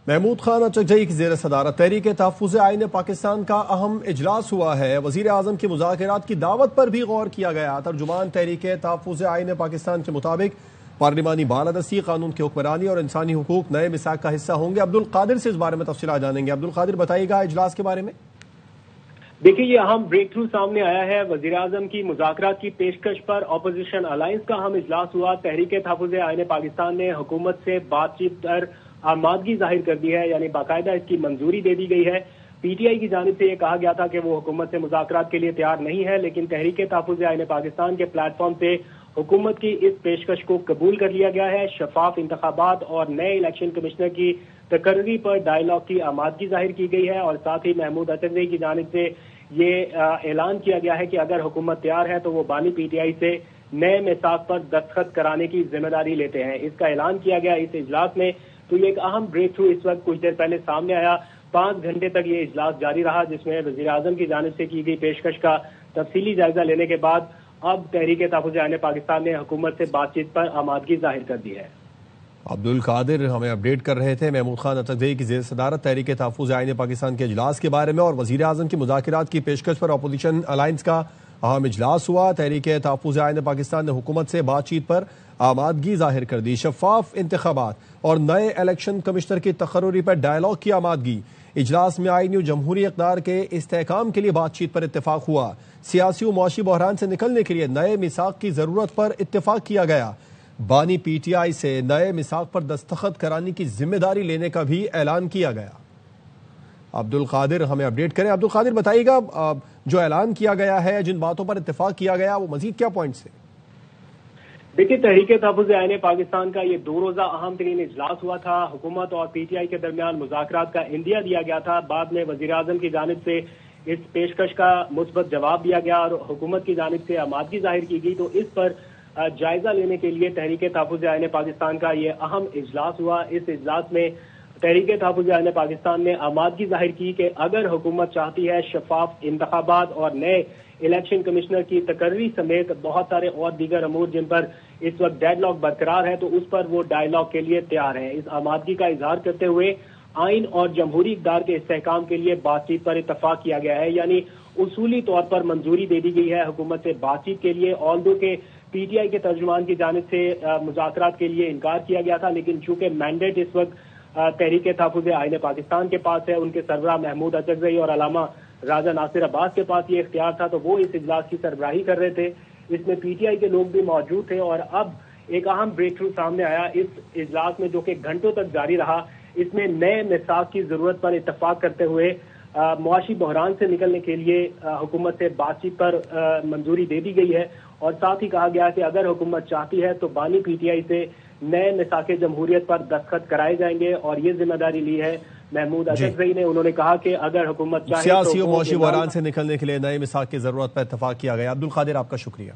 محمود خان اچکزئی کی زیر صدارت تحریک تحفظ آئین پاکستان کا اہم اجلاس ہوا ہے۔ وزیر اعظم کی مذاکرات کی دعوت پر بھی غور کیا گیا۔ ترجمان تحریک تحفظ آئین پاکستان کے مطابق پارلیمانی بالادستی، قانون کی حکمرانی اور انسانی حقوق نئے میثاق کا حصہ ہوں گے۔ عبدالقادر سے اس بارے میں تفصیلات جانیں گے۔ عبدالقادر، بتائیے گا اجلاس کے بارے میں۔ دیکھیے، یہ اہم بریک تھرو سامنے آیا ہے۔ وزیر اعظم کی مذاکرات کی پیشکش پر اپوزیشن الائنس کا اہم اجلاس ہوا۔ تحریک تحفظ آئین پاکستان نے حکومت سے بات چیت پر آمادگی ظاہر کر دی ہے، یعنی باقاعدہ اس کی منظوری دے دی گئی ہے۔ پی ٹی آئی کی جانب سے یہ کہا گیا تھا کہ وہ حکومت سے مذاکرات کے لیے تیار نہیں ہے، لیکن تحریک تحفظ آئین پاکستان کے پلیٹ فارم سے حکومت کی اس پیشکش کو قبول کر لیا گیا ہے۔ شفاف انتخابات اور نئے الیکشن کمشنر کی تقرری پر ڈائیلاگ کی آمادگی ظاہر کی گئی ہے، اور ساتھ ہی محمود اچکزئی کی جانب سے یہ اعلان کیا گیا ہے کہ اگر حکومت تیار ہے تو وہ بانی پی ٹی آئی سے نئے میثاق پر دستخط کرانے کی ذمہ داری لیتے ہیں۔ اس کا اعلان کیا گیا اس اجلاس میں۔ تو یہ ایک اہم بریک تھرو اس وقت کچھ دیر پہلے سامنے آیا۔ 5 گھنٹے تک یہ اجلاس جاری رہا، جس میں وزیر اعظم کی جانب سے کی گئی پیشکش کا تفصیلی جائزہ لینے کے بعد اب تحریک تحفظ آئین پاکستان نے حکومت سے بات چیت پر آمادگی ظاہر کر دی ہے۔ عبدالقادر ہمیں اپڈیٹ کر رہے تھے محمود خان اچکزئی کی زیر صدارت تحریک تحفظ آئین پاکستان کے اجلاس کے بارے میں، اور وزیر اعظم کی مذاکرات کی پیشکش پر اپوزیشن الائنس کا اہم اجلاس ہوا۔ تحریک تحفظ آئین پاکستان نے حکومت سے بات چیت پر آمادگی ظاہر کر دی۔ شفاف انتخابات اور نئے الیکشن کمشنر کی تقرری پر ڈائیلاگ کی آمادگی۔ اجلاس میں آئینی و جمہوری اقدار کے استحکام کے لیے بات چیت پر اتفاق ہوا۔ سیاسی و معاشی بحران سے نکلنے کے لیے نئے میثاق کی ضرورت پر اتفاق کیا گیا۔ بانی پی ٹی آئی سے نئے میثاق پر دستخط کرانے کی ذمہ داری لینے کا بھی اعلان کیا گیا۔ عبدالقادر ہمیں اپڈیٹ کریں۔ عبدالقادر، بتائیے گا جو اعلان کیا گیا ہے، جن باتوں پر اتفاق کیا گیا، وہ مزید کیا پوائنٹس ہیں؟ دیکھیے، تحریک تحفظ آئین پاکستان کا یہ 2 روزہ اہم ترین اجلاس ہوا تھا۔ حکومت اور پی ٹی آئی کے درمیان مذاکرات کا عندیہ دیا گیا تھا۔ بعد میں وزیر اعظم کی جانب سے اس پیشکش کا مثبت جواب دیا گیا اور حکومت کی جانب سے آمادگی ظاہر کی گئی۔ تو اس پر جائزہ لینے کے لیے تحریک تحفظ آئین پاکستان کا یہ اہم اجلاس ہوا۔ اس اجلاس میں تحریک تحفظ آئین پاکستان نے آمادگی ظاہر کی کہ اگر حکومت چاہتی ہے شفاف انتخابات اور نئے الیکشن کمشنر کی تقرری سمیت بہت سارے اور دیگر امور جن پر اس وقت ڈیڈ لاک برقرار ہے، تو اس پر وہ ڈائیلاگ کے لیے تیار ہیں۔ اس آمادگی کا اظہار کرتے ہوئے آئین اور جمہوری اقدار کے استحکام کے لیے بات چیت پر اتفاق کیا گیا ہے، یعنی اصولی طور پر منظوری دے دی گئی ہے حکومت سے بات چیت کے لیے۔ آلدو کہ پی ٹی آئی کے ترجمان کی جانب سے مذاکرات کے لیے انکار کیا گیا تھا، لیکن چونکہ مینڈیٹ اس وقت تحریک تحفظ آئین پاکستان کے پاس ہے، ان کے سربراہ محمود اچکزئی اور علامہ راجہ ناصر عباس کے پاس یہ اختیار تھا، تو وہ اس اجلاس کی سربراہی کر رہے تھے۔ اس میں پی ٹی آئی کے لوگ بھی موجود تھے، اور اب ایک اہم بریک تھرو سامنے آیا اس اجلاس میں، جو کہ گھنٹوں تک جاری رہا۔ اس میں نئے میثاق کی ضرورت پر اتفاق کرتے ہوئے معاشی بحران سے نکلنے کے لیے حکومت سے بات چیت پر منظوری دے دی گئی ہے، اور ساتھ ہی کہا گیا کہ اگر حکومت چاہتی ہے تو بانی پی ٹی آئی سے نئے میثاق جمہوریت پر دستخط کرائے جائیں گے، اور یہ ذمہ داری لی ہے محمود اچکزئی نے۔ انہوں نے کہا کہ اگر حکومت چاہے سیاسی و معاشی بحران سے نکلنے کے لیے نئے میثاق کی ضرورت پر اتفاق کیا گیا۔ عبدالقادر، آپ کا شکریہ۔